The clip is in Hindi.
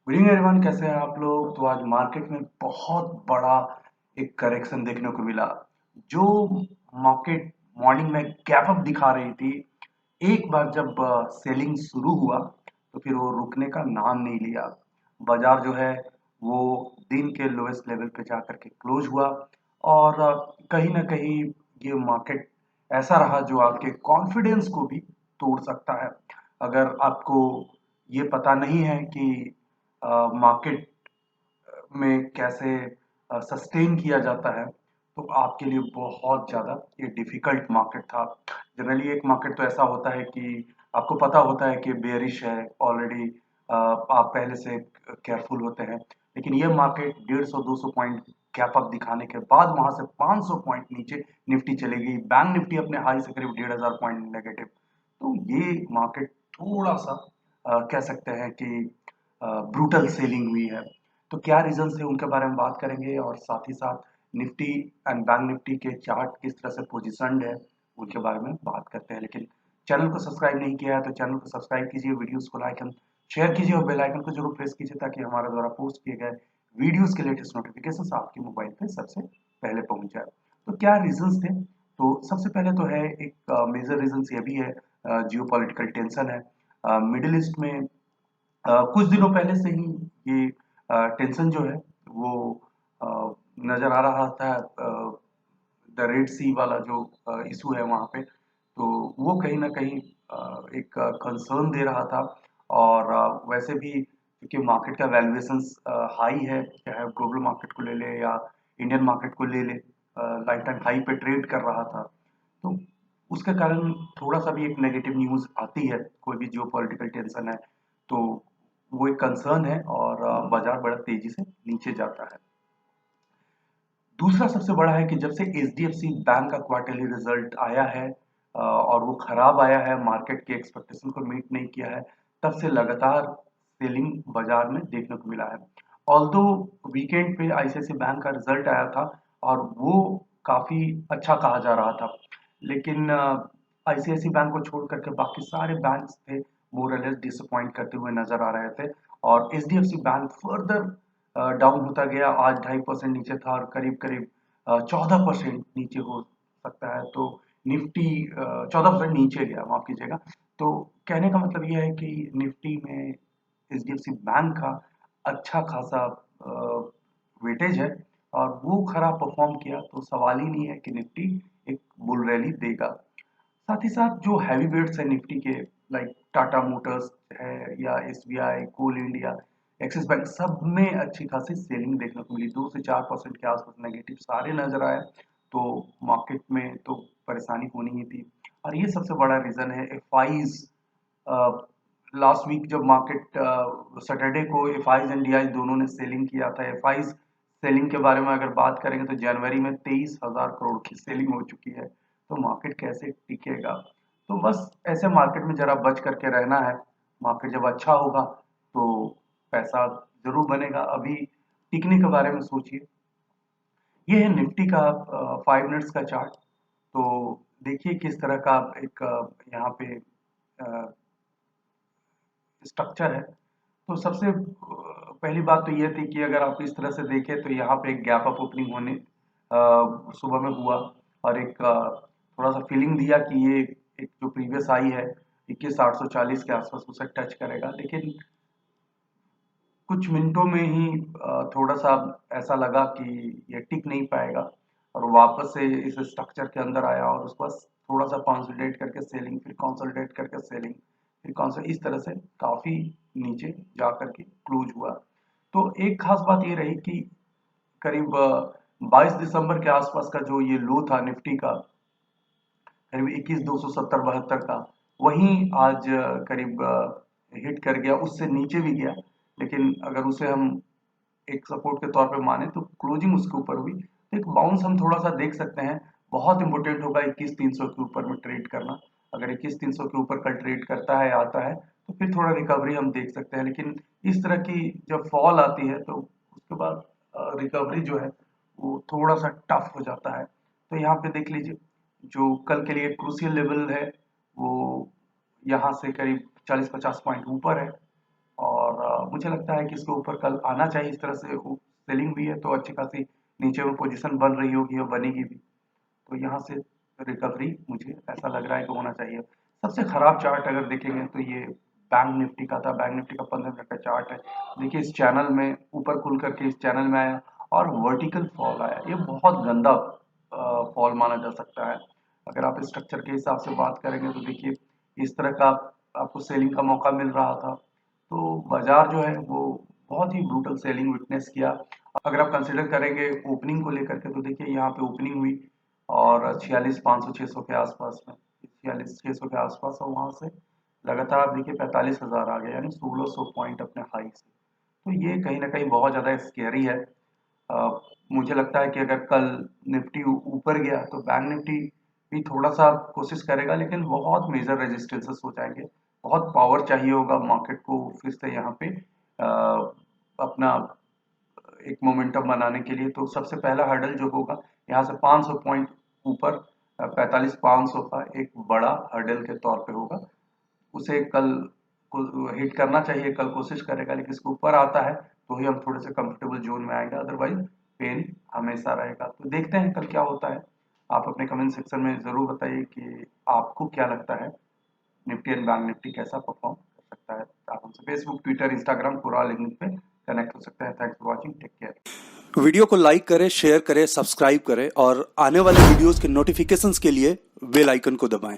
गुड इवनिंग एवरीवन, कैसे हैं आप लोग। तो आज मार्केट में बहुत बड़ा एक करेक्शन देखने को मिला। जो मार्केट मॉर्निंग में गैप अप दिखा रही थी, एक बार जब सेलिंग शुरू हुआ तो फिर वो रुकने का नाम नहीं लिया। बाजार जो है वो दिन के लोएस्ट लेवल पे जाकर के क्लोज हुआ। और कहीं ना कहीं ये मार्केट ऐसा रहा जो आपके कॉन्फिडेंस को भी तोड़ सकता है। अगर आपको ये पता नहीं है कि मार्केट में कैसे सस्टेन किया जाता है, तो आपके लिए बहुत ज़्यादा ये डिफिकल्ट मार्केट था। जनरली एक मार्केट तो ऐसा होता है कि आपको पता होता है कि बेयरिश है ऑलरेडी, आप पहले से केयरफुल होते हैं। लेकिन ये मार्केट 150-200 पॉइंट गैप अप दिखाने के बाद वहां से 500 पॉइंट नीचे निफ्टी चली गई। बैंक निफ्टी अपने हाई से करीब 1,500 पॉइंट नेगेटिव। तो ये मार्केट थोड़ा सा कह सकते हैं कि ब्रूटल सेलिंग हुई है। तो क्या रीजंस थे उनके बारे में बात करेंगे, और साथ ही साथ निफ्टी एंड बैंक निफ्टी के चार्ट किस तरह से पोजीशनड है उनके बारे में बात करते हैं। लेकिन चैनल को सब्सक्राइब नहीं किया है तो चैनल को सब्सक्राइब कीजिए, वीडियोस को लाइक एंड शेयर कीजिए और बेल आइकन को जरूर प्रेस कीजिए ताकि हमारे द्वारा पोस्ट किए गए वीडियोस के लेटेस्ट नोटिफिकेशन आपके मोबाइल पे सबसे पहले पहुंच जाए। तो क्या रीजंस थे? तो सबसे पहले तो है एक मेजर रीजंस ये भी है, जियो पॉलिटिकल टेंशन है मिडिल ईस्ट में। कुछ दिनों पहले से ही ये टेंशन जो है वो अ, नज़र आ रहा था। द रेड सी वाला जो इशू है वहाँ पे, तो वो कहीं न कहीं एक कंसर्न दे रहा था। और वैसे भी क्योंकि मार्केट का वैल्यूएशंस हाई है, चाहे ग्लोबल मार्केट को ले ले या इंडियन मार्केट को ले ले, लाइफ टाइम हाई पे ट्रेड कर रहा था। तो उसके कारण थोड़ा-सा भी एक नेगेटिव न्यूज़ आती है, कोई भी जियोपॉलिटिकल टेंशन है, तो वो एक कंसर्न है और बाज़ार बड़ा तेज़ी से नीचे जाता है। दूसरा सबसे बड़ा है कि जब से एचडीएफसी बैंक का क्वार्टरली रिजल्ट आया है और वो खराब आया है, मार्केट के एक्सपेक्टेशन को मीट नहीं किया है, तब से लगातार सेलिंग बाजार में देखने को मिला है। ऑल्दो वीकेंड पे आईसीआईसी बैंक का रिजल्ट आया था और वो काफी अच्छा कहा जा रहा था, लेकिन आईसीआईसी बैंक को छोड़ करके बाकी सारे बैंक्स थे मोर और लेस डिसअपॉइंट करते हुए नजर आ रहे थे। और एचडीएफसी बैंक फर्दर डाउन होता गया, आज 2.5% नीचे था और करीब करीब 14% नीचे हो सकता है। तो निफ्टी 14% नीचे गया, माफ कीजिएगा। तो कहने का मतलब यह है कि निफ्टी में एचडीएफसी बैंक का अच्छा खासा वेटेज है और वो खराब परफॉर्म किया तो सवाल ही नहीं है कि निफ्टी एक बुल रैली देगा। साथ ही साथ जो हैवी वेट्स है निफ्टी के, लाइक टाटा मोटर्स है या एसबीआई, कोल इंडिया, एक्सिस बैंक, सब में अच्छी खासी सेलिंग देखने को मिली। 2 से 4% के आसपास नेगेटिव सारे नजर आए। तो मार्केट में तो परेशानी होनी ही थी। और ये सबसे बड़ा रीजन है एफआईज। लास्ट वीक जब मार्केट सैटरडे को एफआईज एंड डीआईज दोनों ने सेलिंग किया था। एफआईज सेलिंग के बारे में अगर बात करेंगे तो जनवरी में 23,000 करोड़ की सेलिंग हो चुकी है। तो मार्केट कैसे टिकेगा? तो बस ऐसे मार्केट में जरा बच करके रहना है। मार्केट जब अच्छा होगा तो पैसा जरूर बनेगा। अभी टिकने के बारे में सोचिए। ये है निफ्टी का 5 मिनट्स का चार्ट। तो देखिए किस तरह का एक यहाँ पे स्ट्रक्चर है। तो सबसे पहली बात तो ये थी कि अगर आप इस तरह से देखें तो यहाँ पे एक गैप अप ओपनिंग होने सुबह में हुआ और एक थोड़ा सा फीलिंग दिया कि ये एक जो प्रीवियस आई है 21,840 के आसपास उसे टच करेगा। लेकिन कुछ मिनटों में ही थोड़ा सा ऐसा लगा कि ये टिक नहीं पाएगा और वापस से इस स्ट्रक्चर के अंदर आया और उसके बाद थोड़ा सा कंसोलिडेट करके सेलिंग, फिर कंसोलिडेट करके सेलिंग, फिर कंसोलिडेट, इस तरह से काफी नीचे जा करके क्लोज हुआ। तो एक खास बात ये रही कि करीब 22 दिसंबर के आसपास का जो ये लो था निफ्टी का, करीब 21,270-72 का, वहीं आज करीब हिट कर गया, उससे नीचे भी गया। लेकिन अगर उसे हम एक सपोर्ट के तौर पे माने तो क्लोजिंग उसके ऊपर हुई, तो एक बाउंस हम थोड़ा सा देख सकते हैं। बहुत इंपॉर्टेंट होगा 21,300 के ऊपर में ट्रेड करना। अगर 21,300 के ऊपर का ट्रेड करता है, आता है, तो फिर थोड़ा रिकवरी हम देख सकते हैं। लेकिन इस तरह की जब फॉल आती है तो उसके बाद रिकवरी जो है वो थोड़ा सा टफ हो जाता है। तो यहाँ पे देख लीजिए, जो कल के लिए क्रूसियल लेवल है वो यहाँ से करीब 40-50 पॉइंट ऊपर है। और मुझे लगता है कि इसके ऊपर कल आना चाहिए। इस तरह से सेलिंग भी है तो अच्छी खासी नीचे में पोजीशन बन रही होगी और बनेगी भी, तो यहाँ से रिकवरी मुझे ऐसा लग रहा है कि होना चाहिए। सबसे खराब चार्ट अगर देखेंगे तो ये बैंक निफ्टी का था। बैंक निफ्टी का 15 मिनट का चार्ट है। देखिए इस चैनल में ऊपर खुल करके इस चैनल में आया और वर्टिकल फॉल आया। ये बहुत गंदा फॉल माना जा सकता है। अगर आप स्ट्रक्चर के हिसाब से बात करेंगे तो देखिए इस तरह का आपको सेलिंग का मौका मिल रहा था, तो बाजार जो है वो बहुत ही ब्रूटल सेलिंग विटनेस किया। अगर आप कंसिडर करेंगे ओपनिंग को लेकर के तो देखिए यहाँ पे ओपनिंग हुई और 46,500-600 के आसपास में, 46,600 के आसपास, और वहां से लगातार आप देखिए 45,000 आ गए, यानी 1600 पॉइंट अपने हाई से। तो ये कहीं ना कहीं बहुत ज़्यादा स्केरी है। मुझे लगता है कि अगर कल निफ्टी ऊपर गया तो बैंक निफ्टी भी थोड़ा सा कोशिश करेगा, लेकिन बहुत मेजर रेजिस्टेंसेस हो जाएंगे। बहुत पावर चाहिए होगा मार्केट को फिर से यहाँ पे अपना एक मोमेंटम बनाने के लिए। तो सबसे पहला हर्डल जो होगा यहाँ से 500 पॉइंट ऊपर 45,500 का एक बड़ा हर्डल के तौर पे होगा। उसे कल हिट करना चाहिए, कल कोशिश करेगा, लेकिन इसके ऊपर आता है तो ही हम थोड़े से कंफर्टेबल जोन में आएंगे, अदरवाइज पेन हमेशा रहेगा। तो देखते हैं कल क्या होता है। आप अपने कमेंट सेक्शन में ज़रूर बताइए कि आपको क्या लगता है निफ्टी एंड बैंक निफ्टी कैसा परफॉर्म कर सकता है। आप हमसे फेसबुक, ट्विटर, इंस्टाग्राम पूरा लिंक पे कनेक्ट हो सकते हैं। Thanks for watching, take care. Video को लाइक करें, शेयर करें, सब्सक्राइब करें और आने वाले वीडियोस के नोटिफिकेशंस के लिए बेल आइकन को दबाएं।